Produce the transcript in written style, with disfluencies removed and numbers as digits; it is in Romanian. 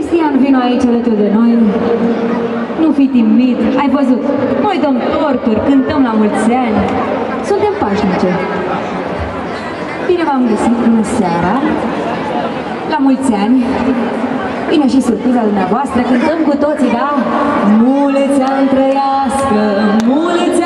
Cristian, vino aici alături de noi. Nu fi timid, ai văzut, noi dăm torturi, cântăm la mulți ani. Suntem pașnice. Bine v-am găsit, bună seara. La mulți ani. Vine și surpriza dumneavoastră, cântăm cu toții, da? Mulți ani trăiască, mulți